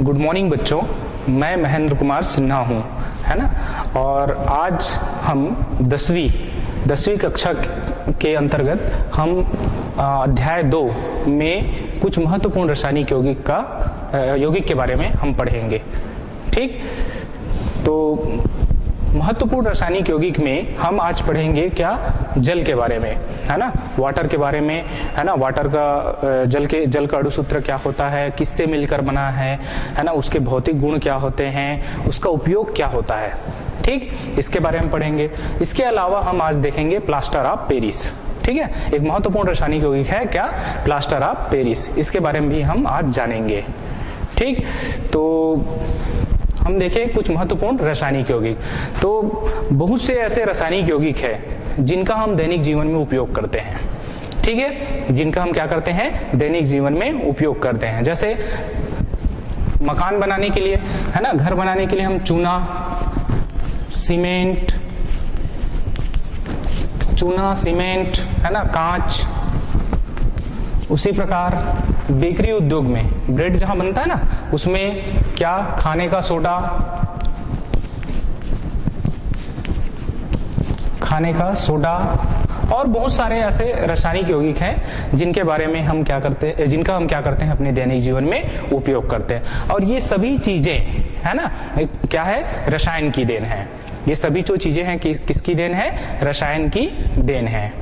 Good morning बच्चों, मैं महेंद्र कुमार सिन्हा हूँ, है ना। और आज हम 10वीं कक्षा के अंतर्गत हम अध्याय 2 में कुछ महत्वपूर्ण रासायनिक यौगिक के बारे में हम पढ़ेंगे। ठीक, तो महत्वपूर्ण रासायनिक यौगिक में हम आज पढ़ेंगे क्या, जल के बारे में, है ना, वाटर के बारे में, है ना। वाटर का जल का अणुसूत्र क्या होता है, किससे मिलकर बना है ना, उसके भौतिक गुण क्या होते हैं, उसका उपयोग क्या होता है। ठीक, इसके बारे में पढ़ेंगे। इसके अलावा हम आज देखेंगे प्लास्टर ऑफ पेरिस। ठीक है, एक महत्वपूर्ण रासायनिक यौगिक है क्या, प्लास्टर ऑफ पेरिस। इसके बारे में भी हम आज जानेंगे। ठीक, तो हम देखें कुछ महत्वपूर्ण रासायनिक यौगिक। तो बहुत से ऐसे रासायनिक यौगिक है जिनका हम दैनिक जीवन में उपयोग करते हैं। ठीक है, जिनका हम क्या करते हैं, दैनिक जीवन में उपयोग करते हैं। जैसे मकान बनाने के लिए, है ना, घर बनाने के लिए हम चूना, सीमेंट, है ना, कांच। उसी प्रकार बेकरी उद्योग में ब्रेड जहां बनता है ना, उसमें क्या, खाने का सोडा और बहुत सारे ऐसे रासायनिक यौगिक हैं जिनके बारे में हम क्या करते हैं अपने दैनिक जीवन में उपयोग करते हैं। और ये सभी चीजें, है ना, क्या है, रसायन की देन है। ये सभी जो चीजें हैं किसकी देन है, रसायन की देन है।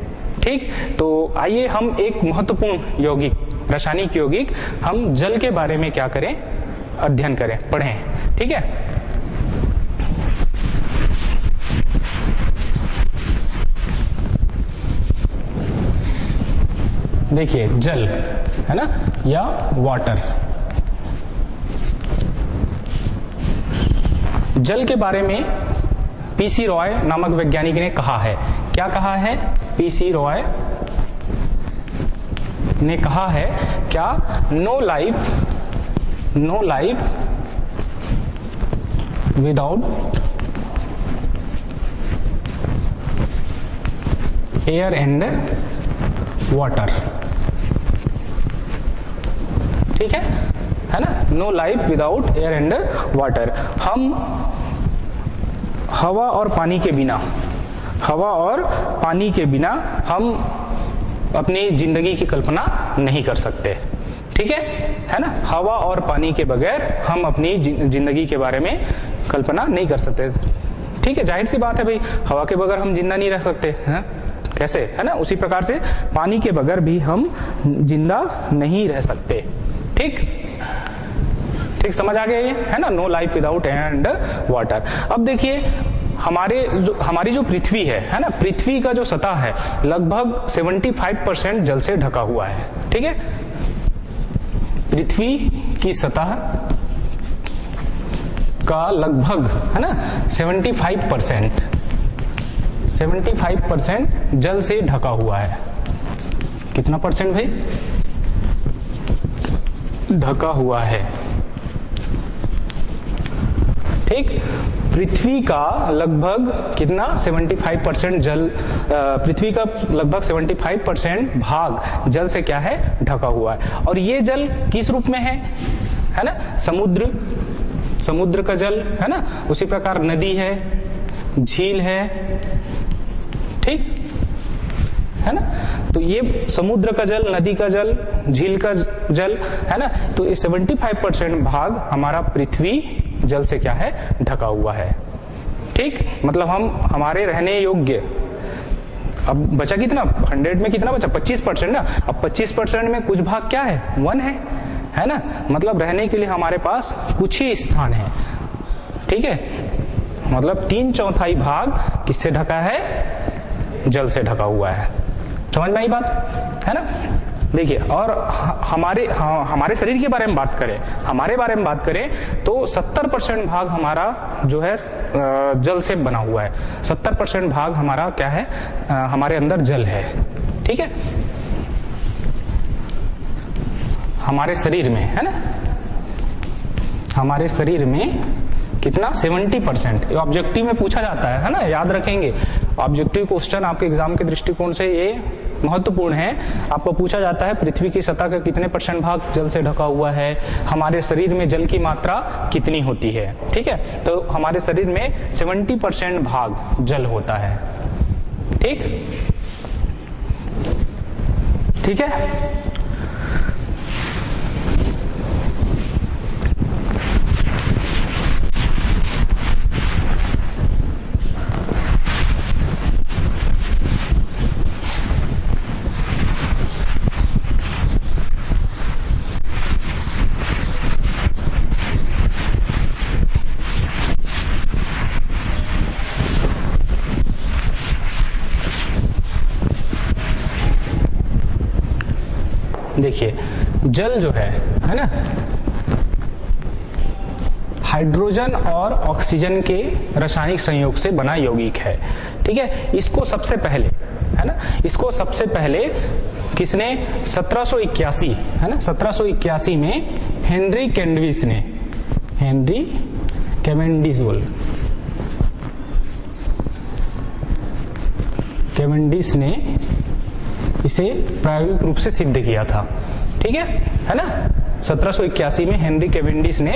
ठीक, तो आइए हम एक महत्वपूर्ण यौगिक, रासायनिक यौगिक, हम जल के बारे में क्या करें, अध्ययन करें, पढ़ें। ठीक है, देखिए जल, है ना, या वाटर। जल के बारे में पीसी रॉय नामक वैज्ञानिक ने कहा है। क्या कहा है, पीसी रॉय ने कहा है क्या, no life without air and water. ठीक है ना, no life without air and water. हम हवा और पानी के बिना हम अपनी जिंदगी की कल्पना नहीं कर सकते। ठीक है ना, हवा और पानी के बगैर हम अपनी जिंदगी के बारे में कल्पना नहीं कर सकते। ठीक है, जाहिर सी बात है भाई, हवा के बगैर हम जिंदा नहीं रह सकते, है कैसे, है ना। उसी प्रकार से पानी के बगैर भी हम जिंदा नहीं रह सकते। ठीक, समझ आ गया ये, है ना, no life without air and water. अब देखिए हमारी जो पृथ्वी है ना, पृथ्वी का जो सतह है लगभग 75% जल से ढका हुआ है। ठीक है, पृथ्वी की सतह का लगभग, है ना, 75% जल से ढका हुआ है। कितना परसेंट भाई, ढका हुआ है। ठीक, पृथ्वी का लगभग कितना, 75% जल, पृथ्वी का लगभग 75% भाग जल से क्या है, ढका हुआ है। और ये जल किस रूप में है ना, समुद्र का जल, है ना। उसी प्रकार नदी है, झील है। ठीक है ना, तो ये समुद्र का जल, नदी का जल, झील का जल, है ना। तो ये 75% भाग हमारा पृथ्वी जल से क्या है, ढका हुआ है। ठीक, मतलब हमारे रहने योग्य, अब बचा कितना, 100 में कितना बचा, 25% ना। अब 25% में कुछ भाग क्या है, 1 है ना। मतलब रहने के लिए हमारे पास कुछ ही स्थान है। ठीक है, मतलब 3/4 भाग किससे ढका है, जल से ढका हुआ है। समझ में आई बात, है ना। देखिए, और हमारे शरीर के बारे में बात करें, तो 70% भाग हमारा जो है जल से बना हुआ है। 70% भाग हमारा क्या है, हमारे अंदर जल है। ठीक है, हमारे शरीर में, है ना, हमारे शरीर में कितना, 70%। ऑब्जेक्टिव में पूछा जाता है ना, याद रखेंगे। ऑब्जेक्टिव क्वेश्चन आपके एग्जाम के दृष्टिकोण से ये महत्वपूर्ण है। आपको पूछा जाता है पृथ्वी की सतह का कितने % भाग जल से ढका हुआ है, हमारे शरीर में जल की मात्रा कितनी होती है। ठीक है, तो हमारे शरीर में 70% भाग जल होता है। ठीक है। देखिए जल जो है ना, हाइड्रोजन और ऑक्सीजन के रासायनिक संयोग से बना यौगिक है। ठीक है, इसको सबसे पहले है ना, इसको सबसे पहले किसने 1781 है ना, 1781 में हेनरी कैवेंडिश ने, हेनरी कैवेंडिश ने इसे प्रायोगिक रूप से सिद्ध किया था। ठीक है ना, 1781 में हेनरी कैवेंडिश ने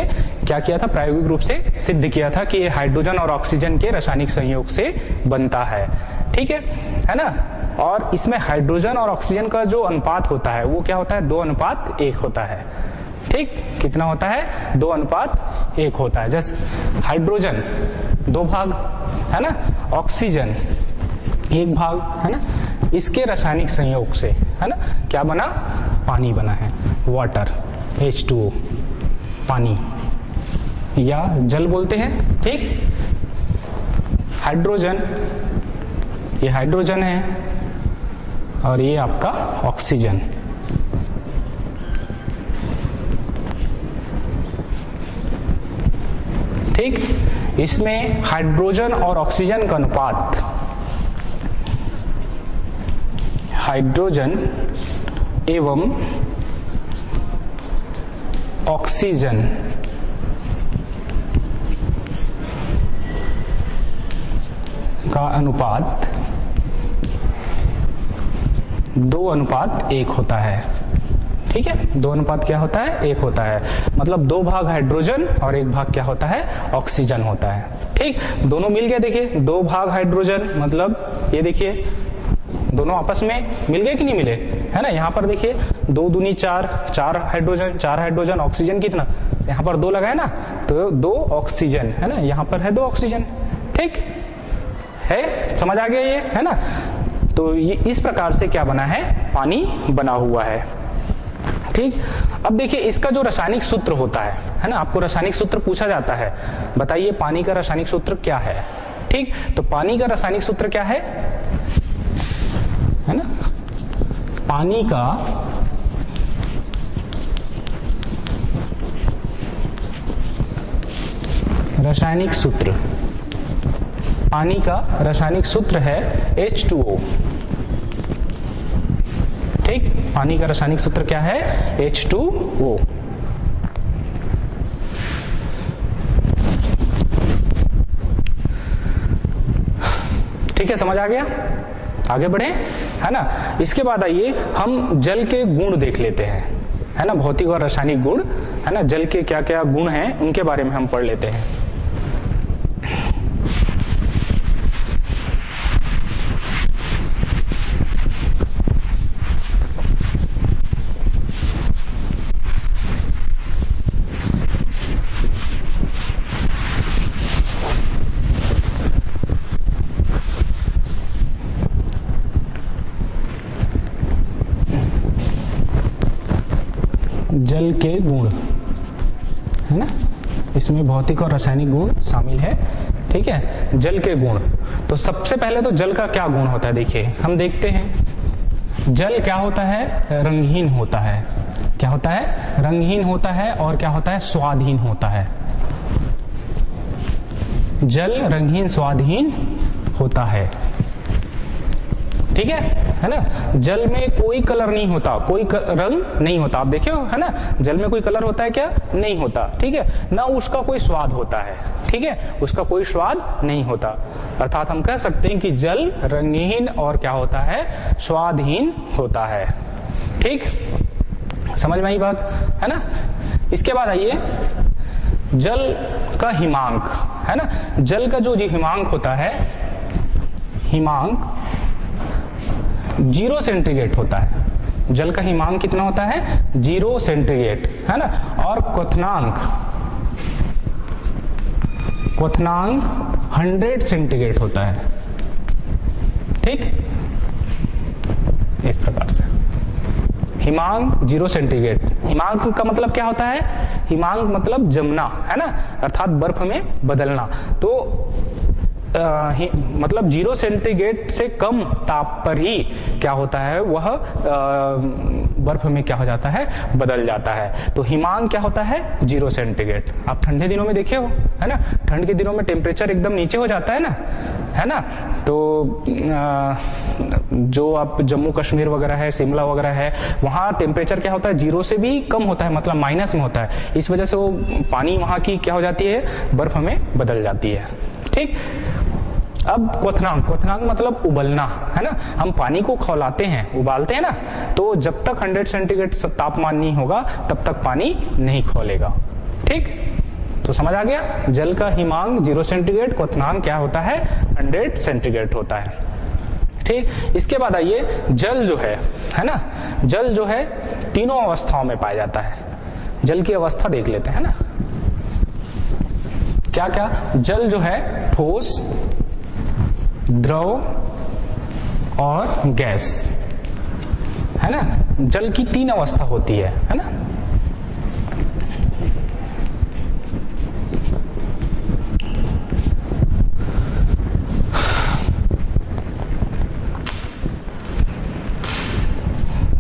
क्या किया था, प्रायोगिक रूप से सिद्ध किया था कि ये हाइड्रोजन और ऑक्सीजन के रासायनिक संयोग से बनता है। ठीक है ना, और इसमें हाइड्रोजन और ऑक्सीजन का जो अनुपात होता है वो क्या होता है, 2:1 होता है। ठीक, कितना होता है, 2:1 होता है। जैसे हाइड्रोजन 2 भाग है ना, ऑक्सीजन 1 भाग है ना, इसके रासायनिक संयोग से है ना क्या बना, पानी बना है, वाटर, H2O, पानी या जल बोलते हैं। ठीक, हाइड्रोजन, ये हाइड्रोजन है और ये आपका ऑक्सीजन। ठीक, इसमें हाइड्रोजन और ऑक्सीजन का अनुपात, हाइड्रोजन एवं ऑक्सीजन का अनुपात 2:1 होता है। ठीक है, 2 क्या होता है, 1 होता है। मतलब 2 भाग हाइड्रोजन और 1 भाग क्या होता है, ऑक्सीजन होता है। ठीक, दोनों मिल गए। देखिए 2 भाग हाइड्रोजन, मतलब ये देखिए दोनों आपस में मिल गए कि नहीं मिले, है ना। यहाँ पर देखिए 2 दूनी 4, 4 हाइड्रोजन, ऑक्सीजन कितना, यहाँ पर 2 लगाए ना, तो 2 ऑक्सीजन है ना, यहाँ पर है 2 ऑक्सीजन। ठीक है, समझ आ गया ये, है ना। तो ये इस प्रकार से क्या बना है, पानी बना हुआ है। ठीक, अब देखिए इसका जो रासायनिक सूत्र होता है ना, आपको रासायनिक सूत्र पूछा जाता है, बताइए पानी का रासायनिक सूत्र क्या है। ठीक, तो पानी का रासायनिक सूत्र क्या है ना, पानी का रासायनिक सूत्र, पानी का रासायनिक सूत्र है H2O। ठीक, पानी का रासायनिक सूत्र क्या है, H2O। ठीक है, समझ आ गया, आगे बढ़े, है ना। इसके बाद आइए हम जल के गुण देख लेते हैं, है ना, भौतिक और रासायनिक गुण, है ना, जल के क्या क्या गुण हैं उनके बारे में हम पढ़ लेते हैं। जल के गुण, है ना, इसमें भौतिक और रासायनिक गुण शामिल है। ठीक है, जल के गुण, तो सबसे पहले तो जल का क्या गुण होता है, देखिए हम देखते हैं जल क्या होता है, रंगहीन होता है। क्या होता है, रंगहीन होता है, और क्या होता है, स्वादहीन होता है। जल रंगहीन स्वादहीन होता है। ठीक है ना। जल में कोई कलर नहीं होता, कोई रंग नहीं होता, आप देखे हो है ना, जल में कोई कलर होता है क्या, नहीं होता, ठीक है ना। उसका कोई स्वाद होता है, ठीक है, उसका कोई स्वाद नहीं होता। अर्थात हम कह सकते हैं कि जल रंगहीन और क्या होता है, स्वादहीन होता है। ठीक, समझ में आई बात है ना। इसके बाद आइए जल का हिमांक, है ना। जल का जो हिमांक होता है, हिमांक 0 सेंटीग्रेड होता है। जल का हिमांक कितना होता है, 0 सेंटीग्रेड, है ना। और क्वथनांक 100 सेंटीग्रेड होता है। ठीक, इस प्रकार से हिमांक 0 सेंटीग्रेड। हिमांक का मतलब क्या होता है, हिमांक मतलब जमना, है ना, अर्थात बर्फ में बदलना। तो मतलब 0 सेंटीग्रेड से कम ताप पर ही क्या होता है, वह बर्फ में क्या हो जाता है, बदल जाता है। तो हिमांक क्या होता है, 0 सेंटीग्रेड। आप ठंडे दिनों में देखे हो, है ना, ठंड के दिनों में टेम्परेचर एकदम नीचे हो जाता है ना। तो जो आप जम्मू कश्मीर वगैरह है, शिमला वगैरह है, वहाँ टेम्परेचर क्या होता है, 0 से भी कम होता है, मतलब माइनस में होता है। इस वजह से वो पानी वहाँ की क्या हो जाती है, बर्फ में बदल जाती है। ठीक, अब क्वथनांक मतलब उबलना, है ना। हम पानी को खौलाते हैं, उबालते हैं ना, तो जब तक 100 सेंटीग्रेड तापमान नहीं होगा तब तक पानी नहीं खौलेगा। ठीक, तो समझ आ गया, जल का हिमांक 0 सेंटीग्रेड, क्वथनांक क्या होता है, 100 सेंटीग्रेड होता है। ठीक, इसके बाद आइए जल जो है ना, जल जो है तीनों अवस्थाओं में पाया जाता है। जल की अवस्था देख लेते हैं ना, क्या क्या। जल जो है ठोस, द्रव और गैस, है ना। जल की 3 अवस्था होती है ना।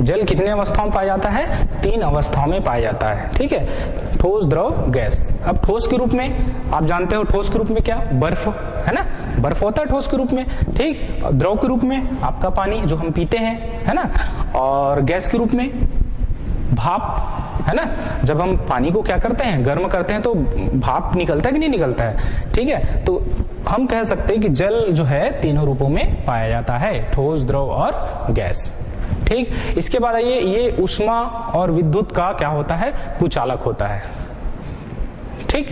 जल कितने अवस्थाओं में पाया जाता है, 3 अवस्थाओं में पाया जाता है। ठीक है, ठोस, द्रव, गैस। अब ठोस के रूप में आप जानते हो, ठोस के रूप में क्या, बर्फ, है ना, बर्फ होता है ठोस के रूप में। ठीक, द्रव के रूप में आपका पानी जो हम पीते हैं, है ना। और गैस के रूप में भाप, है ना। जब हम पानी को क्या करते हैं, गर्म करते हैं तो भाप निकलता है कि नहीं निकलता है। ठीक है, तो हम कह सकते हैं कि जल जो है तीनों रूपों में पाया जाता है, ठोस, द्रव और गैस। ठीक, इसके बाद आइए, ये ऊष्मा और विद्युत का क्या होता है, कुचालक होता है। ठीक,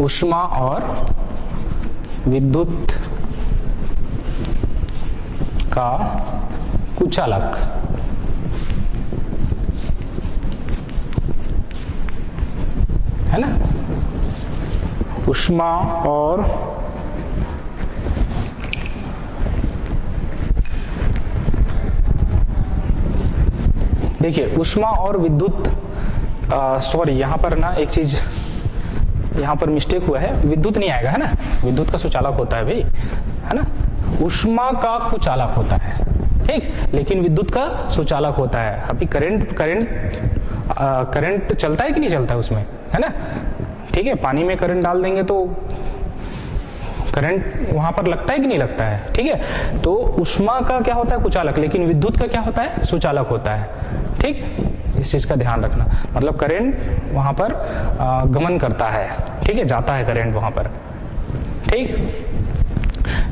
ऊष्मा और विद्युत का कुचालक, है ना। ऊष्मा और देखिए, ऊष्मा और विद्युत, सॉरी यहाँ पर ना एक चीज, यहाँ पर मिस्टेक हुआ है, विद्युत नहीं आएगा, है ना। विद्युत का सुचालक होता है भाई, है ना। ऊष्मा का कुचालक होता है, ठीक, लेकिन विद्युत का सुचालक होता है। अभी करंट चलता है कि नहीं चलता है उसमें, है ना। ठीक है, पानी में करंट डाल देंगे तो करंट वहां पर लगता है कि नहीं लगता है। ठीक है, तो ऊष्मा का क्या होता है, कुचालक, लेकिन विद्युत का क्या होता है, सुचालक होता है। ठीक, इस चीज का ध्यान रखना, मतलब करंट वहां पर गमन करता है, ठीक है, जाता है करंट वहां पर। ठीक,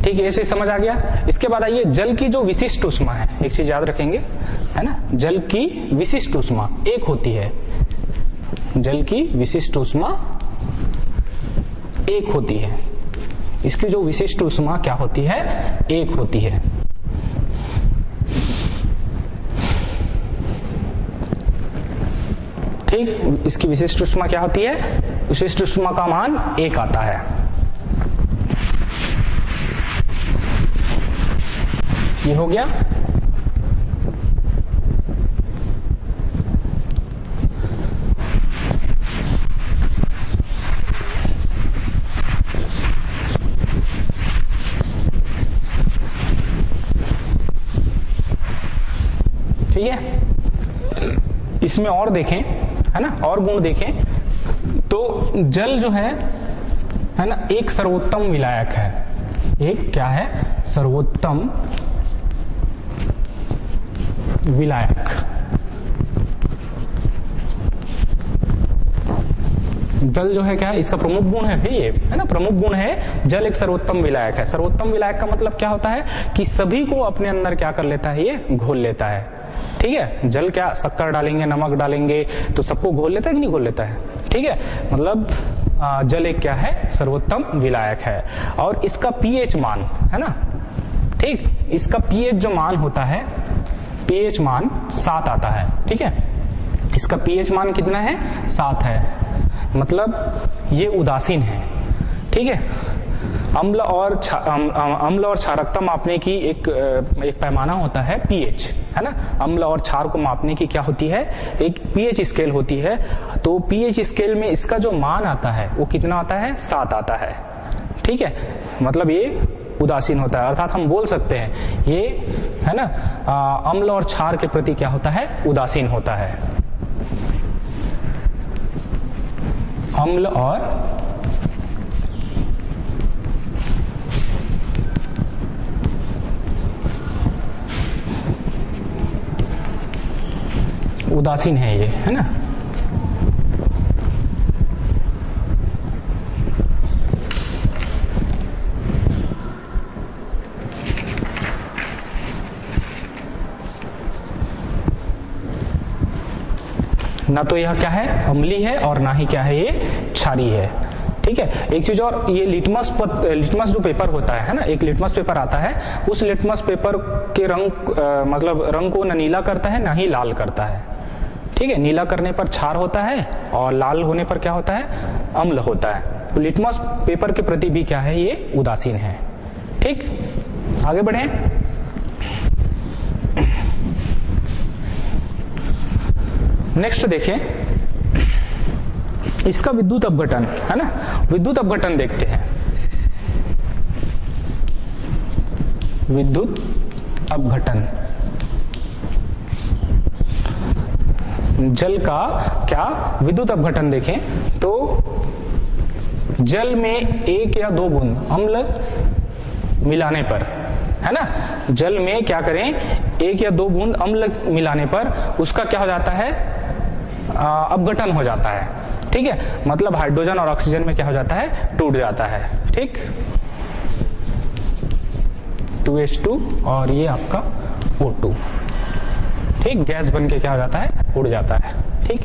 ठीक है, ऐसे समझ आ गया। इसके बाद आइए, जल की जो विशिष्ट ऊष्मा है, एक चीज याद रखेंगे, है ना। जल की विशिष्ट ऊष्मा एक होती है, जल की विशिष्ट ऊष्मा एक होती है। इसकी जो विशिष्ट ऊष्मा क्या होती है, एक होती है। ठीक, इसकी विशिष्ट ऊष्मा क्या होती है, विशिष्ट ऊष्मा का मान 1 आता है। ये हो गया। ठीक है, इसमें और देखें, है ना, और गुण देखें तो जल जो है है ना, एक सर्वोत्तम विलायक है। एक क्या है? सर्वोत्तम विलायक। जल जो है क्या है? इसका प्रमुख गुण है भाई, ये है ना, प्रमुख गुण है जल एक सर्वोत्तम विलायक है। सर्वोत्तम विलायक का मतलब क्या होता है कि सभी को अपने अंदर क्या कर लेता है? ये घोल लेता है। ठीक है, जल क्या, शक्कर डालेंगे, नमक डालेंगे तो सबको घोल लेता है कि नहीं घोल लेता है? ठीक है, मतलब जल एक क्या है? सर्वोत्तम विलायक है। और इसका पीएच मान है ना, ठीक, इसका पीएच जो मान होता है, पीएच मान 7 आता है। ठीक है, इसका पीएच मान कितना है? 7 है, मतलब ये उदासीन है। ठीक है, अम्ल और क्षारकता मापने की एक पैमाना होता है पीएच, है ना। अम्ल और क्षार को मापने की क्या होती है? एक पीएच स्केल होती है। तो पीएच स्केल में इसका जो मान आता है वो कितना आता है? 7 आता है। ठीक है, मतलब ये उदासीन होता है, अर्थात हम बोल सकते हैं ये, है ना, अम्ल और क्षार के प्रति क्या होता है? उदासीन होता है। अम्ल और उदासीन है ये, है ना। ना तो यह क्या है? अम्ली है, और ना ही क्या है? ये क्षारी है। ठीक है, एक चीज और, ये लिटमस जो पेपर होता है ना, एक लिटमस पेपर आता है, उस लिटमस पेपर के रंग मतलब रंग को न नीला करता है ना ही लाल करता है। ठीक है, नीला करने पर क्षार होता है और लाल होने पर क्या होता है? अम्ल होता है। तो लिटमस पेपर के प्रति भी क्या है? ये उदासीन है। ठीक, आगे बढ़े। नेक्स्ट देखें, इसका विद्युत अपघटन, है ना, विद्युत अपघटन देखते हैं। विद्युत अपघटन, जल का क्या विद्युत अपघटन देखें तो जल में 1 या 2 बूंद अम्ल मिलाने पर, है ना, जल में क्या करें? 1 या 2 बूंद अम्ल मिलाने पर उसका क्या हो जाता है? अपघटन हो जाता है। ठीक है, मतलब हाइड्रोजन और ऑक्सीजन में क्या हो जाता है? टूट जाता है। ठीक, 2H2 और ये आपका O2, ठीक, गैस बन के क्या हो जाता है? उड़ जाता है। ठीक,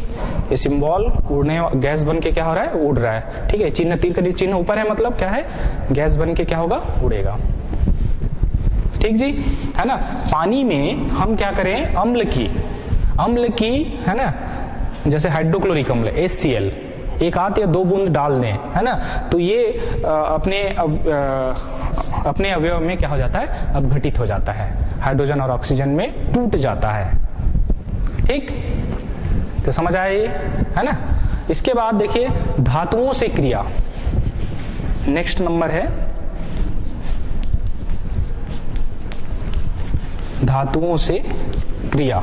ये सिंबल उड़ने, गैस बन के क्या हो रहा है? उड़ रहा है। ठीक है, चिन्ह, तीर का चिन्ह ऊपर है, मतलब क्या है? गैस बन के क्या होगा? उड़ेगा। ठीक जी, है ना। पानी में हम क्या करें? अम्ल की, है ना, जैसे हाइड्रोक्लोरिक अम्ल HCl 1 आध या 2 बूंद डाल दें, है ना, तो ये अपने अवयव में क्या हो जाता है? अपघटित हो जाता है, हाइड्रोजन और ऑक्सीजन में टूट जाता है। ठीक, तो समझ आए, है ना। इसके बाद देखिए धातुओं से क्रिया, नेक्स्ट नंबर है धातुओं से क्रिया।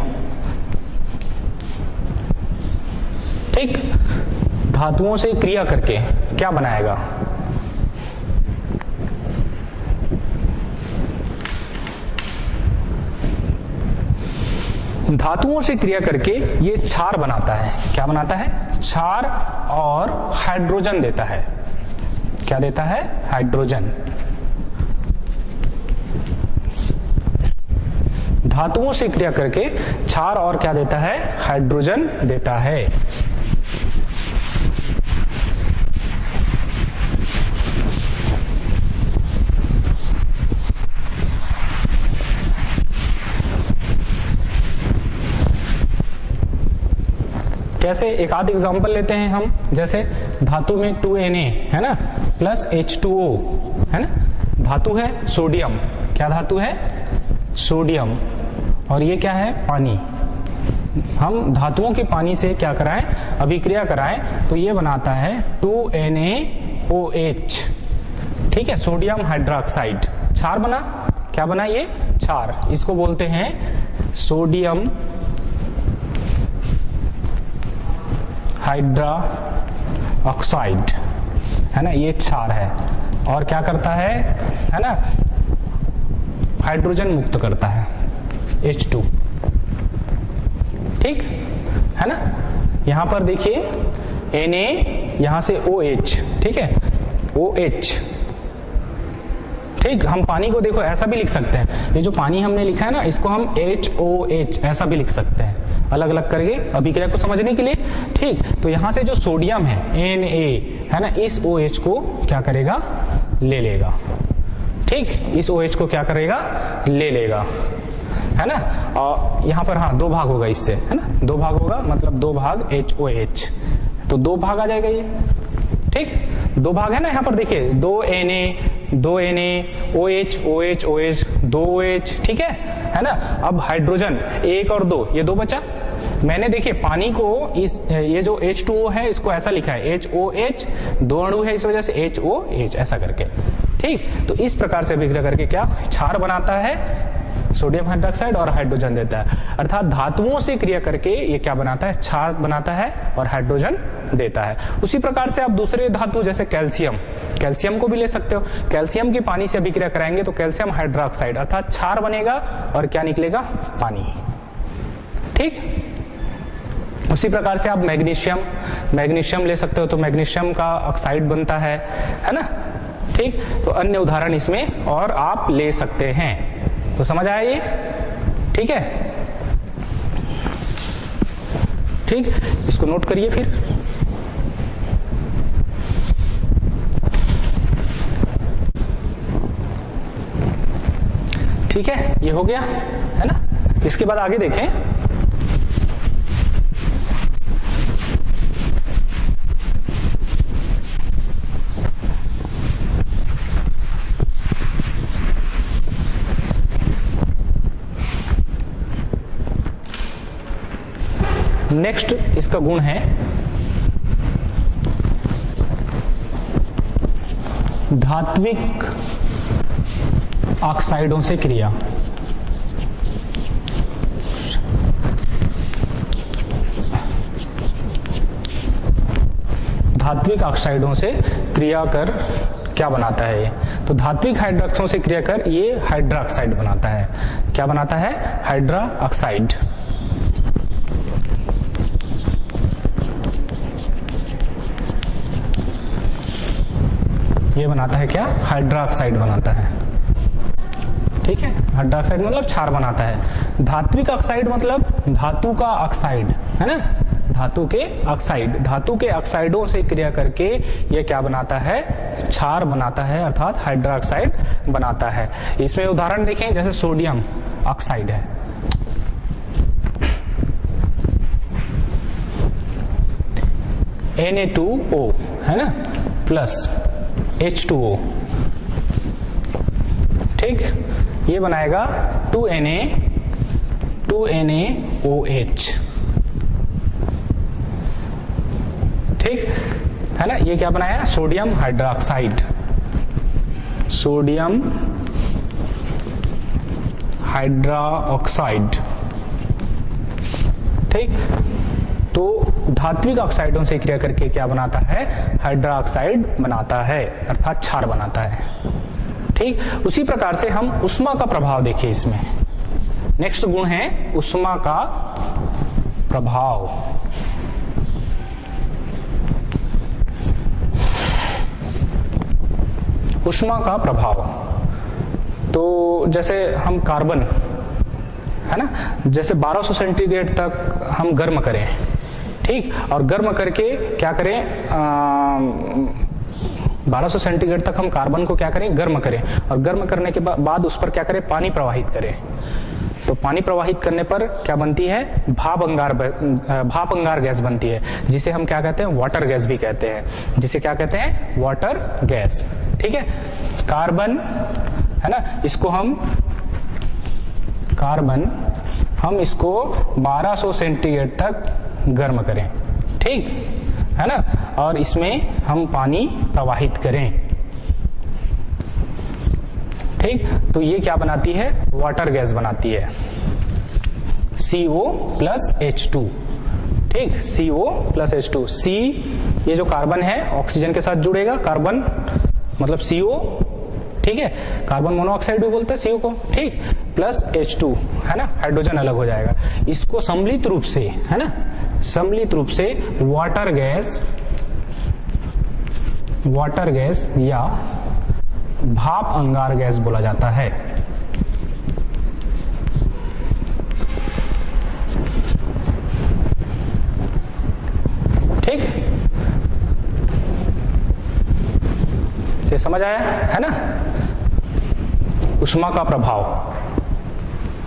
ठीक, धातुओं से क्रिया करके क्या बनाएगा? धातुओं से क्रिया करके ये क्षार बनाता है। क्या बनाता है? क्षार और हाइड्रोजन देता है। क्या देता है? हाइड्रोजन। धातुओं से क्रिया करके क्षार और क्या देता है? हाइड्रोजन देता है। कैसे? एक आध एग्जांपल लेते हैं हम, जैसे धातु में 2Na है ना प्लस H2O, है ना, धातु है सोडियम। क्या धातु है? सोडियम। और ये क्या है? पानी। हम धातुओं के पानी से क्या कराएं? अभिक्रिया कराएं तो ये बनाता है 2NaOH। ठीक है, सोडियम हाइड्रोक्साइड। क्षार बना। क्या बना? ये क्षार। इसको बोलते हैं सोडियम हाइड्रोक्साइड, है ना, ये क्षार है और क्या करता है ना, हाइड्रोजन मुक्त करता है H2, ठीक है ना। यहां पर देखिए Na, यहां से OH, ठीक है, OH, ठीक। हम पानी को देखो ऐसा भी लिख सकते हैं, ये जो पानी हमने लिखा है ना, इसको हम HOH ऐसा भी लिख सकते हैं, अलग अलग करके अभिक्रिया को समझने के लिए, ठीक। तो यहां से जो सोडियम है Na, है ना, इस OH को क्या करेगा, ले लेगा, ठीक, इस OH को क्या करेगा, ले लेगा, है ना। और यहां पर हाँ 2 भाग होगा इससे, है ना, 2 भाग होगा, मतलब 2 भाग HOH, तो 2 भाग आ जाएगा ये, ठीक। 2 भाग है ना, यहां पर देखिए 2 Na, OH, OH, OH, 2 OH, ठीक है ना। अब हाइड्रोजन 1 और 2, ये 2 बचा। मैंने देखिए पानी को इस ये जो H2O है इसको ऐसा लिखा है HOH, 2 अणु है इस वजह से HOH ऐसा करके, ठीक। तो इस प्रकार से अभिक्रिया करके क्या क्षार बनाता है, सोडियम हाइड्रोक्साइड, और हाइड्रोजन देता है। अर्थात धातुओं से क्रिया करके ये क्या बनाता है, क्षार बनाता है और हाइड्रोजन देता है। उसी प्रकार से आप दूसरे धातु जैसे कैल्शियम को भी ले सकते हो। कैल्शियम की पानी से अभिक्रिया कराएंगे तो कैल्शियम हाइड्रोक्साइड अर्थात क्षार बनेगा और क्या निकलेगा, पानी, ठीक। उसी प्रकार से आप मैग्नीशियम ले सकते हो, तो मैग्नीशियम का ऑक्साइड बनता है ना, ठीक। तो अन्य उदाहरण इसमें और आप ले सकते हैं। तो समझ आया ये, ठीक है, ठीक। इसको नोट करिए फिर। ठीक है, ये हो गया, है ना। इसके बाद आगे देखें, नेक्स्ट इसका गुण है धात्विक ऑक्साइडों से क्रिया। धात्विक ऑक्साइडों से क्रिया कर क्या बनाता है ये, तो धात्विक हाइड्रोक्सों से क्रिया कर ये हाइड्रोक्साइड बनाता है। क्या बनाता है, हाइड्रोक्साइड। ये बनाता है क्या, हाइड्रोक्साइड बनाता है, ठीक है। हाइड्रोक्साइड मतलब क्षार बनाता है। धात्विक ऑक्साइड मतलब धातु का ऑक्साइड, है ना, धातु के ऑक्साइड। धातु के ऑक्साइडों से क्रिया करके ये क्या बनाता है, क्षार बनाता है अर्थात हाइड्रोक्साइड बनाता है। इसमें उदाहरण देखें, जैसे सोडियम ऑक्साइड है, Na2O, है ना, प्लस H2O, ठीक। ये बनाएगा 2NaOH, ठीक है ना। ये क्या बनाया, सोडियम हाइड्रोक्साइड, सोडियम हाइड्रोक्साइड, ठीक। तो धात्विक ऑक्साइडों से क्रिया करके क्या बनाता है, हाइड्रोक्साइड बनाता है अर्थात क्षार बनाता है, ठीक। उसी प्रकार से हम उष्मा का प्रभाव देखिए इसमें। नेक्स्ट गुण है उष्मा का प्रभाव। उष्मा का प्रभाव, तो जैसे हम कार्बन, है ना, जैसे 1200 सेंटीग्रेड तक हम गर्म करें, ठीक, और गर्म करके क्या करें, 1200 सेंटीग्रेड तक हम कार्बन को क्या करें, गर्म करें, और गर्म करने के बाद उस पर क्या करें, पानी प्रवाहित करें। तो पानी प्रवाहित करने पर क्या बनती है, भाप अंगार गैस बनती है, जिसे हम क्या कहते हैं, वाटर गैस भी कहते हैं, जिसे क्या कहते हैं, वाटर गैस, ठीक है। कार्बन, है ना, इसको हम इसको 1200 सेंटीग्रेड तक गर्म करें, ठीक है ना, और इसमें हम पानी प्रवाहित करें, ठीक। तो ये क्या बनाती है, वाटर गैस बनाती है, CO+H2, ठीक, CO प्लस H2। C ये जो कार्बन है ऑक्सीजन के साथ जुड़ेगा, कार्बन मतलब CO, ठीक है, कार्बन मोनोऑक्साइड भी बोलते हैं CO को, ठीक, प्लस H2 है ना, हाइड्रोजन अलग हो जाएगा। इसको सम्मिलित रूप से, है ना, सम्मिलित रूप से वाटर गैस या भाप अंगार गैस बोला जाता है। ठीक, ये समझ आया है ना। ऊष्मा का प्रभाव,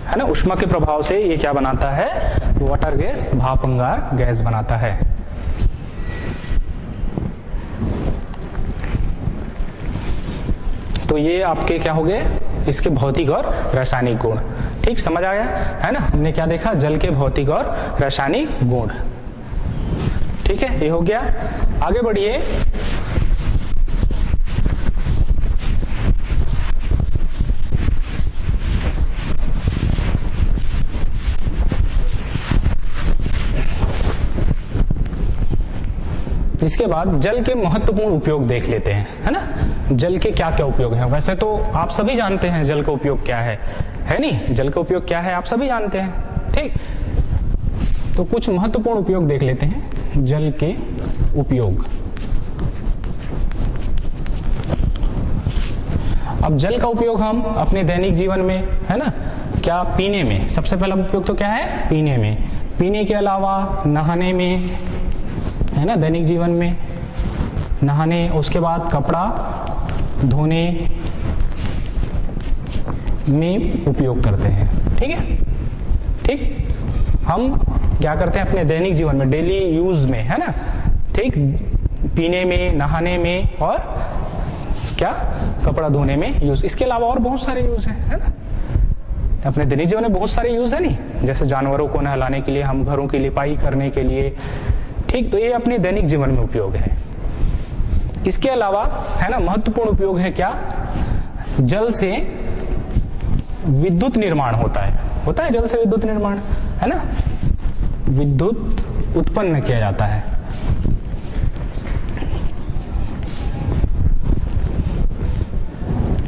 है ना, ऊष्मा के प्रभाव से ये क्या बनाता है, वाटर गैस, भाप अंगार गैस बनाता है। तो ये आपके क्या हो गए, इसके भौतिक और रासायनिक गुण। ठीक, समझ आ गया है ना। हमने क्या देखा, जल के भौतिक और रासायनिक गुण। ठीक है, ये हो गया। आगे बढ़िए। इसके बाद जल के महत्वपूर्ण उपयोग देख लेते हैं, है ना। जल के क्या क्या उपयोग हैं। वैसे तो आप सभी जानते हैं जल का उपयोग क्या है नहीं, जल का उपयोग क्या है आप सभी जानते हैं। ठीक, तो कुछ महत्वपूर्ण उपयोग देख लेते हैं जल के उपयोग। अब जल का उपयोग हम अपने दैनिक जीवन में, है ना, क्या पीने में, सबसे पहला उपयोग तो क्या है, पीने में। पीने के अलावा नहाने में, है ना, दैनिक जीवन में नहाने, उसके बाद कपड़ा धोने में उपयोग करते हैं। ठीक है, ठीक, हम क्या करते हैं अपने दैनिक जीवन में, डेली यूज में, है ना। ठीक, पीने में, नहाने में और क्या, कपड़ा धोने में यूज। इसके अलावा और बहुत सारे यूज है ना। अपने दैनिक जीवन में बहुत सारे यूज है नहीं, जैसे जानवरों को नहलाने के लिए, हम घरों की लिपाई करने के लिए। ठीक, तो ये अपने दैनिक जीवन में उपयोग है। इसके अलावा, है ना, महत्वपूर्ण उपयोग है क्या, जल से विद्युत निर्माण होता है जल से विद्युत निर्माण, है ना, विद्युत उत्पन्न किया जाता है।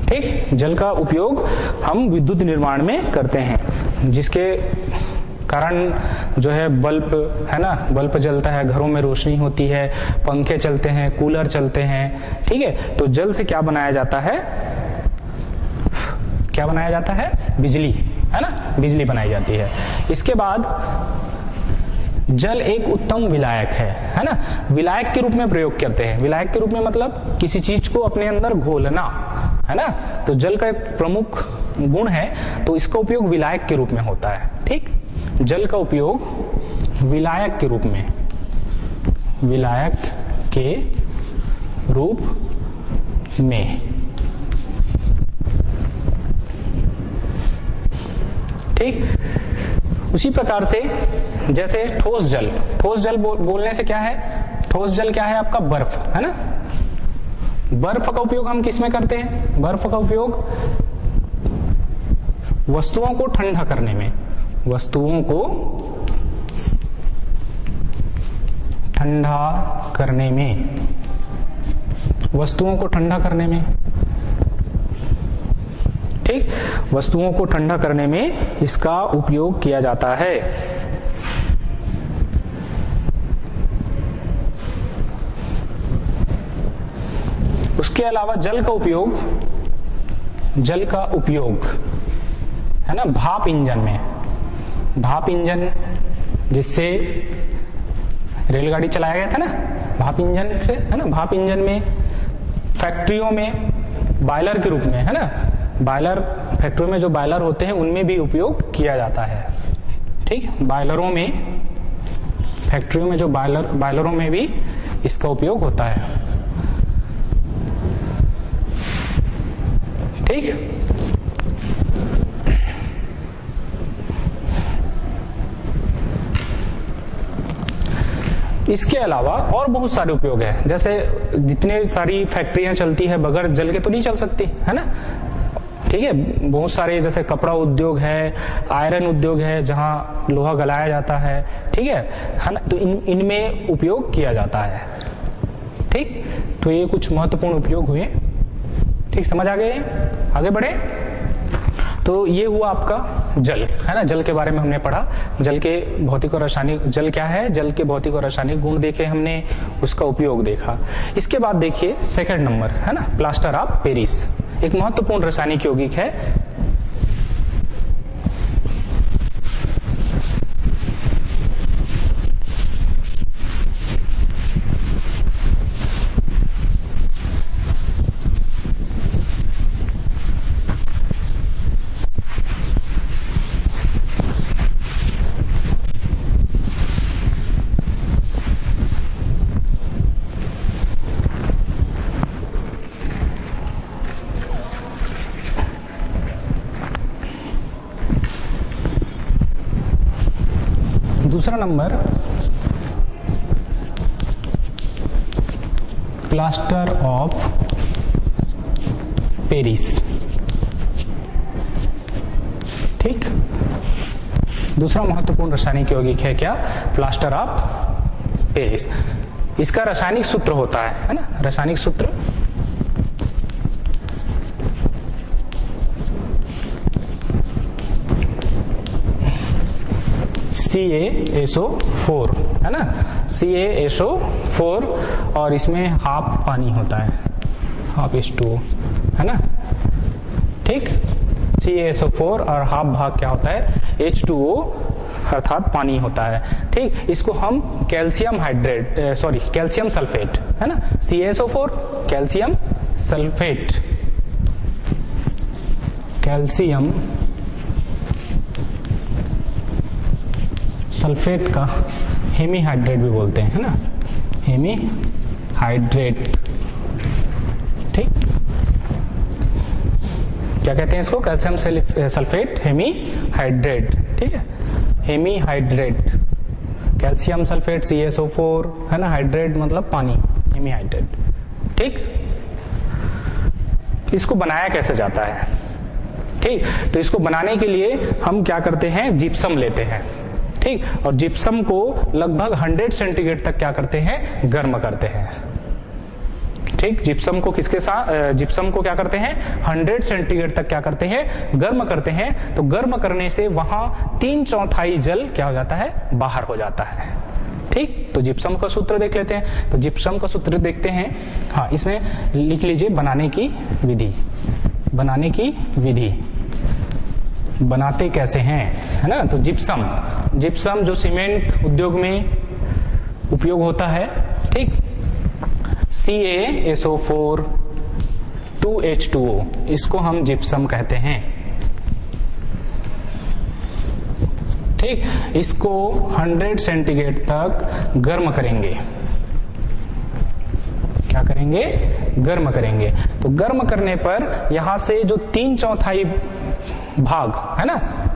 ठीक, जल का उपयोग हम विद्युत निर्माण में करते हैं, जिसके कारण जो है बल्ब, है ना, बल्ब जलता है, घरों में रोशनी होती है, पंखे चलते हैं, कूलर चलते हैं। ठीक है, तो जल से क्या बनाया जाता है, क्या बनाया जाता है, बिजली, है ना, बिजली बनाई जाती है। इसके बाद जल एक उत्तम विलायक है ना, विलायक के रूप में प्रयोग करते हैं। विलायक के रूप में मतलब किसी चीज को अपने अंदर घोलना, है ना, तो जल का एक प्रमुख गुण है, तो इसका उपयोग विलायक के रूप में होता है। ठीक, जल का उपयोग विलायक के रूप में, विलायक के रूप में। ठीक, उसी प्रकार से जैसे ठोस जल बोलने से क्या है, ठोस जल क्या है आपका, बर्फ, है ना। बर्फ का उपयोग हम किस में करते हैं, बर्फ का उपयोग वस्तुओं को ठंडा करने में, वस्तुओं को ठंडा करने में, वस्तुओं को ठंडा करने में। ठीक, वस्तुओं को ठंडा करने में इसका उपयोग किया जाता है। उसके अलावा जल का उपयोग है ना, भाप इंजन में, भाप इंजन जिससे रेलगाड़ी चलाया गया था ना, भाप इंजन से, है ना। भाप इंजन में फैक्ट्रियों में बॉयलर के रूप में, है ना, बॉयलर, फैक्ट्रियों में जो बॉयलर होते हैं उनमें भी उपयोग किया जाता है। ठीक, बॉयलरों में, फैक्ट्रियों में जो बॉयलरों में भी इसका उपयोग होता है। ठीक, इसके अलावा और बहुत सारे उपयोग है, जैसे जितने सारी फैक्ट्रियां चलती है बगैर जल के तो नहीं चल सकती, है ना। ठीक है, बहुत सारे जैसे कपड़ा उद्योग है, आयरन उद्योग है जहाँ लोहा गलाया जाता है, ठीक है ना, तो इनमें उपयोग किया जाता है। ठीक, तो ये कुछ महत्वपूर्ण उपयोग हुए। ठीक, समझ आ गए? आगे बढ़े। तो ये हुआ आपका जल, है ना, जल के बारे में हमने पढ़ा। जल के भौतिक और रासायनिक, जल क्या है, जल के भौतिक और रासायनिक गुण देखे हमने, उसका उपयोग देखा। इसके बाद देखिए सेकंड नंबर, है ना, प्लास्टर ऑफ पेरिस, एक महत्वपूर्ण रासायनिक यौगिक है। दूसरा नंबर प्लास्टर ऑफ पेरिस। ठीक, दूसरा महत्वपूर्ण रासायनिक यौगिक है क्या, प्लास्टर ऑफ पेरिस। इसका रासायनिक सूत्र होता है ना, रासायनिक सूत्र CaSO4, है ना, CaSO4, और इसमें हाफ पानी होता है, हाफ H2O, है ना। ठीक, CaSO4 और हाफ भाग क्या होता है, H2O अर्थात पानी होता है। ठीक, इसको हम calcium hydrate, sorry calcium sulphate, है ना, CaSO4 calcium sulphate, calcium sulphate का हेमीहाइड्रेट भी बोलते हैं, है ना, हेमीहाइड्रेट। ठीक, क्या कहते हैं इसको, कैल्शियम सल्फेट हेमीहाइड्रेट। ठीक है, हेमीहाइड्रेट, कैल्शियम सल्फेट CaSO4, है ना, हाइड्रेट मतलब पानी, हेमीहाइड्रेट। ठीक, इसको बनाया कैसे जाता है। ठीक, तो इसको बनाने के लिए हम क्या करते हैं, जिप्सम लेते हैं। ठीक, और जिप्सम को लगभग 100 सेंटीग्रेड तक क्या करते हैं, गर्म करते हैं। ठीक, जिप्सम को किसके साथ, जिप्सम को क्या करते हैं, 100 सेंटीग्रेड तक क्या करते हैं, गर्म करते हैं। तो गर्म करने से वहां 3/4 जल क्या हो जाता है, बाहर हो जाता है। ठीक, तो जिप्सम का सूत्र देख लेते हैं। तो जिप्सम का सूत्र देखते हैं, हाँ, इसमें लिख लीजिए बनाने की विधि, बनाने की विधि, बनाते कैसे हैं, है ना। तो जिप्सम, जिप्सम जो सीमेंट उद्योग में उपयोग होता है। ठीक, CaSO4 2H2O, इसको हम जिप्सम कहते हैं। ठीक, इसको 100 सेंटीग्रेड तक गर्म करेंगे, क्या करेंगे, गर्म करेंगे। तो गर्म करने पर यहां से जो 3/4 भाग, है ना,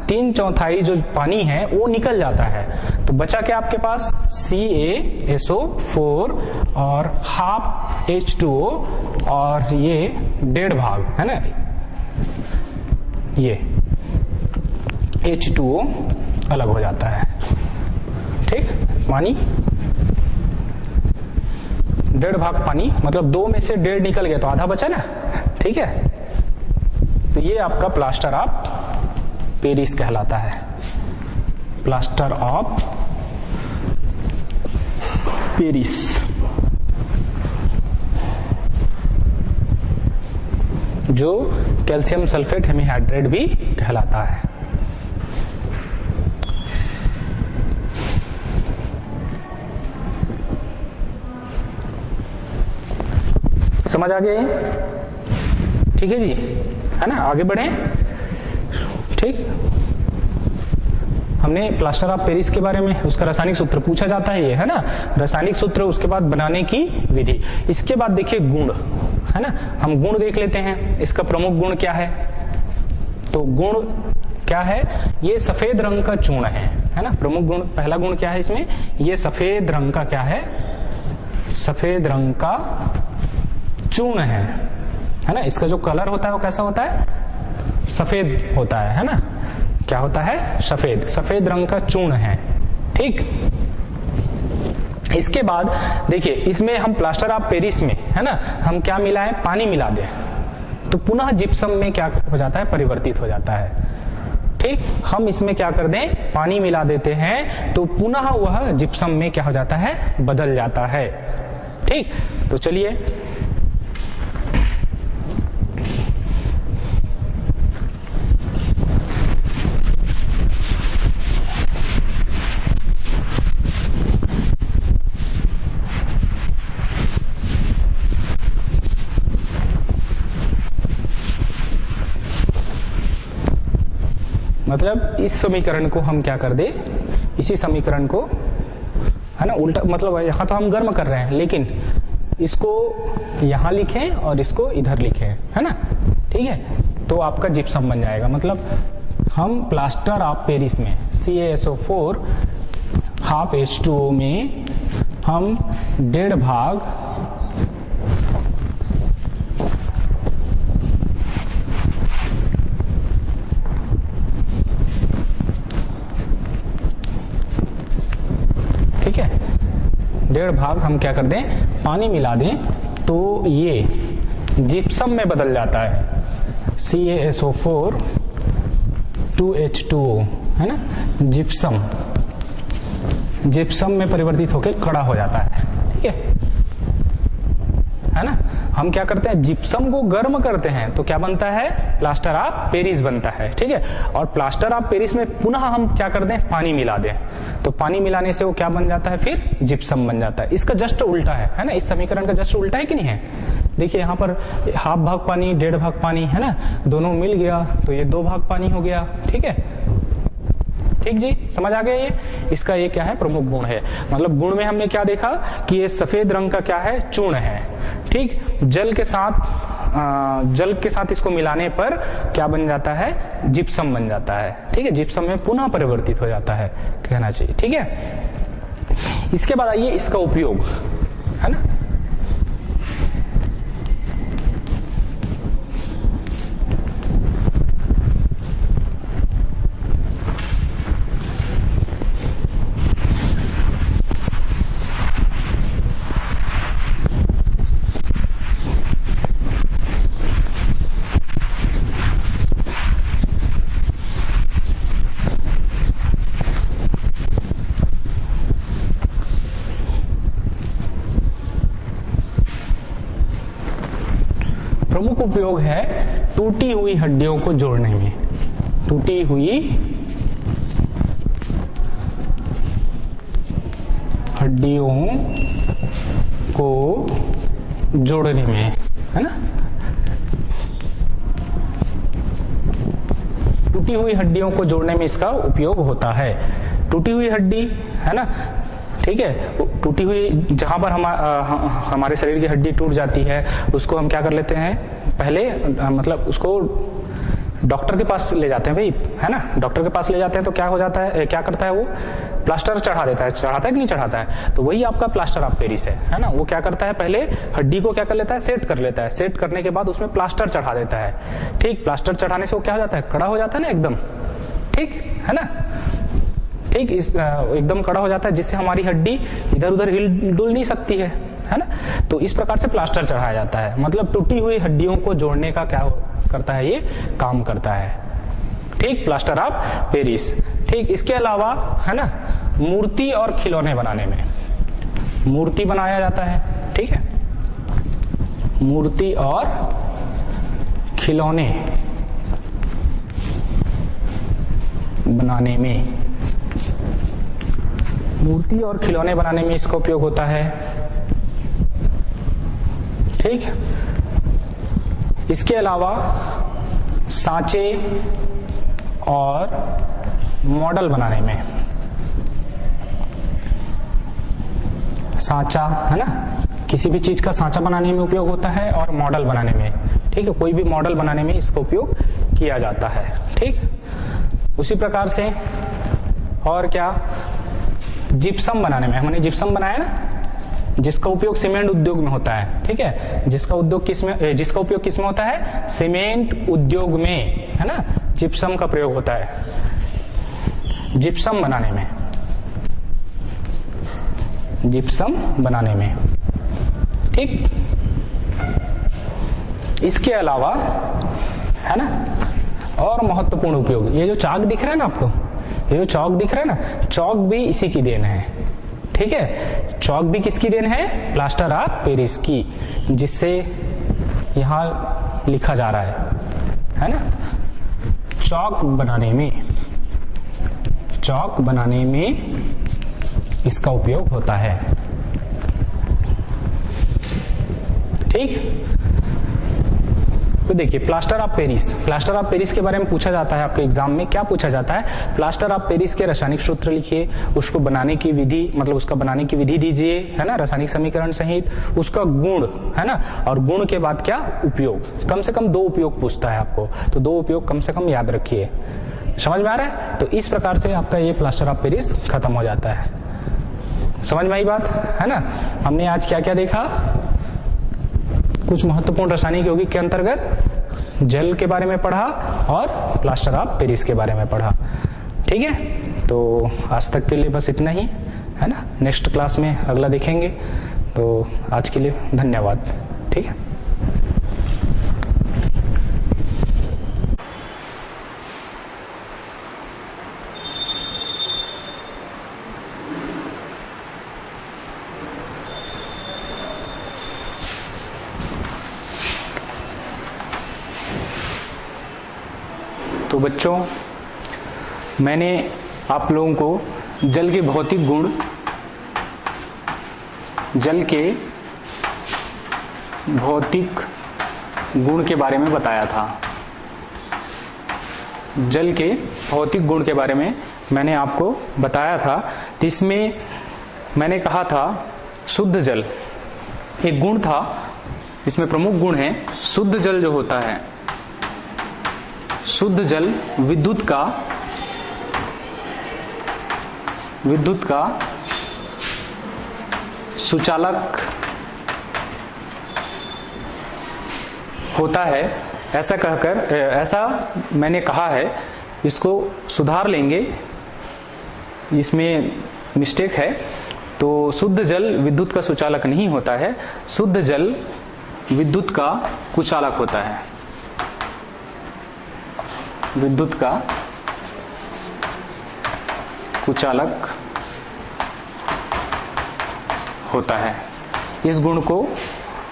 3/4 जो पानी है वो निकल जाता है। तो बचा क्या आपके पास, CaSO4 और हाफ H2O, और ये 1.5 भाग, है ना, ये H2O अलग हो जाता है। ठीक, पानी 1.5 भाग पानी, मतलब 2 में से 1.5 निकल गया तो आधा बचा ना। ठीक है, तो ये आपका प्लास्टर ऑफ पेरिस कहलाता है, प्लास्टर ऑफ पेरिस। जो कैल्शियम सल्फेट हेमीहाइड्रेट भी कहलाता है। समझ आ गए? ठीक है जी, है ना, आगे बढ़े। ठीक, हमने प्लास्टर ऑफ पेरिस के बारे में, उसका रासायनिक सूत्र पूछा जाता है, ये है ना, रासायनिक सूत्र, उसके बाद बनाने की विधि। इसके बाद देखिए गुण, है ना, हम गुण देख लेते हैं। इसका प्रमुख गुण क्या है, तो गुण क्या है, ये सफेद रंग का चूर्ण है ना। प्रमुख गुण, पहला गुण क्या है इसमें, ये सफेद रंग का क्या है, सफेद रंग का चूर्ण है ना। इसका जो कलर होता है वो कैसा होता है, सफेद होता है ना, क्या होता है, सफेद, सफेद रंग का चूर्ण है। ठीक, इसके बाद देखिए इसमें हम प्लास्टर ऑफ पेरिस में है ना, हम क्या मिलाएं, पानी मिला दें तो पुनः जिप्सम में क्या हो जाता है, परिवर्तित हो जाता है। ठीक, हम इसमें क्या कर दें, पानी मिला देते हैं तो पुनः वह जिप्सम में क्या हो जाता है, बदल जाता है। ठीक, तो चलिए मतलब इस समीकरण को हम क्या कर दे, इसी समीकरण को है ना उल्टा, मतलब यहाँ तो हम गर्म कर रहे हैं लेकिन इसको यहाँ लिखें और इसको इधर लिखें, है ना। ठीक है, तो आपका जिप्सम बन जाएगा। मतलब हम प्लास्टर ऑफ पेरिस में CaSO4 हाफ H2O में हम 1.5 भाग ठीक है, 1.5 भाग हम क्या कर दें, पानी मिला दें तो ये जिप्सम में बदल जाता है। CaSO4 2H2O है ना, जिप्सम, जिप्सम में परिवर्तित होकर कड़ा हो जाता है। ठीक है ना। हम क्या करते हैं, जिप्सम को गर्म करते हैं तो क्या बनता है, प्लास्टर ऑफ पेरिस बनता है। ठीक है, और प्लास्टर ऑफ पेरिस में पुनः हम क्या कर दें, पानी मिला दें तो पानी मिलाने से वो क्या बन जाता है, फिर जिप्सम बन जाता है। इसका जस्ट उल्टा है ना, इस समीकरण का जस्ट उल्टा है कि नहीं है। देखिए यहाँ पर हाफ भाग पानी 1.5 भाग पानी है ना, दोनों मिल गया तो ये 2 भाग पानी हो गया। ठीक है, ठीक जी, समझ आ गया। ये इसका ये क्या है, प्रमुख गुण है। मतलब गुण में हमने क्या देखा कि ये सफेद रंग का क्या है, चूर्ण है। ठीक, जल के साथ इसको मिलाने पर क्या बन जाता है, जिप्सम बन जाता है। ठीक है, जिप्सम में पुनः परिवर्तित हो जाता है, कहना चाहिए। ठीक है, इसके बाद आइए इसका उपयोग, है ना। प्रमुख उपयोग है टूटी हुई हड्डियों को जोड़ने में। टूटी हुई हड्डियों को जोड़ने में, है ना। टूटी हुई हड्डियों को जोड़ने में इसका उपयोग होता है। टूटी हुई हड्डी है ना, ठीक है, टूटी हुई जहां पर हमारे शरीर की हड्डी टूट जाती है उसको हम क्या कर लेते हैं, पहले मतलब उसको डॉक्टर के पास ले जाते हैं भाई, है ना। डॉक्टर के पास ले जाते हैं तो क्या हो जाता है, क्या करता है वो, प्लास्टर चढ़ा देता है। चढ़ाता है कि नहीं चढ़ाता है, तो वही आपका प्लास्टर ऑफ पेरिस है ना। वो क्या करता है, पहले हड्डी को क्या कर लेता है, सेट कर लेता है। सेट करने के बाद उसमें प्लास्टर चढ़ा देता है। ठीक, प्लास्टर चढ़ाने से वो क्या हो जाता है, कड़ा हो जाता है ना एकदम, ठीक है ना। ठीक, इस एकदम कड़ा हो जाता है जिससे हमारी हड्डी इधर उधर हिल डुल नहीं सकती है ना। तो इस प्रकार से प्लास्टर चढ़ाया जाता है। मतलब टूटी हुई हड्डियों को जोड़ने का क्या करता है, ये काम करता है। ठीक, प्लास्टर ऑफ पेरिस। ठीक, इसके अलावा है ना, मूर्ति और खिलौने बनाने में, मूर्ति बनाया जाता है। ठीक है, मूर्ति और खिलौने बनाने में, मूर्ति और खिलौने बनाने में इसका उपयोग होता है। ठीक, इसके अलावा सांचे और मॉडल बनाने में, सांचा है ना, किसी भी चीज का सांचा बनाने में उपयोग होता है और मॉडल बनाने में। ठीक है, कोई भी मॉडल बनाने में इसका उपयोग किया जाता है। ठीक, उसी प्रकार से और क्या, जिप्सम बनाने में, हमने जिप्सम बनाया ना, जिसका उपयोग सीमेंट उद्योग में होता है, ठीक है, जिसका उपयोग किस में होता है, सीमेंट उद्योग में, है ना, जिप्सम का प्रयोग होता है, जिप्सम बनाने में, जिप्सम बनाने में, ठीक। इसके अलावा, है ना, और महत्वपूर्ण उपयोग, ये जो चाक दिख रहा है ना आपको, ये जो चौक दिख रहा है ना, चौक भी इसी की देन है, ठीक है, चौक भी किसकी देन है, प्लास्टर ऑफ पेरिस की, जिससे यहां लिखा जा रहा है ना, चौक बनाने में इसका उपयोग होता है, ठीक। तो देखिए प्लास्टर ऑफ पेरिस के बारे में पूछा जाता है आपके एग्जाम में। क्या पूछा जाता है, प्लास्टर ऑफ पेरिस के रासायनिक सूत्र लिखिए, उसको बनाने की विधि, मतलब उसका बनाने की विधि दीजिए, है ना, रासायनिक समीकरण सहित, उसका गुण, है ना, और गुण के बाद क्या उपयोग, कम से कम 2 उपयोग पूछता है आपको, तो 2 उपयोग कम से कम याद रखिए। समझ में आ रहा है? तो इस प्रकार से आपका ये प्लास्टर ऑफ पेरिस खत्म हो जाता है। समझ में आई बात, है ना। हमने आज क्या क्या देखा, कुछ महत्वपूर्ण रासायनिक यौगिक के अंतर्गत जल के बारे में पढ़ा और प्लास्टर ऑफ पेरिस के बारे में पढ़ा, ठीक है। तो आज तक के लिए बस इतना ही, है ना, नेक्स्ट क्लास में अगला देखेंगे। तो आज के लिए धन्यवाद, ठीक है। तो बच्चों, मैंने आप लोगों को जल के भौतिक गुण, जल के भौतिक गुण के बारे में बताया था। जल के भौतिक गुण के बारे में मैंने आपको बताया था। तो इसमें मैंने कहा था शुद्ध जल एक गुण था, इसमें प्रमुख गुण है शुद्ध जल जो होता है, शुद्ध जल विद्युत का सुचालक होता है, ऐसा कहकर, ऐसा मैंने कहा है, इसको सुधार लेंगे, इसमें मिस्टेक है। तो शुद्ध जल विद्युत का सुचालक नहीं होता है, शुद्ध जल विद्युत का कुचालक होता है, विद्युत का कुचालक होता है। इस गुण को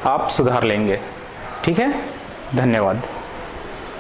आप सुधार लेंगे, ठीक है। धन्यवाद।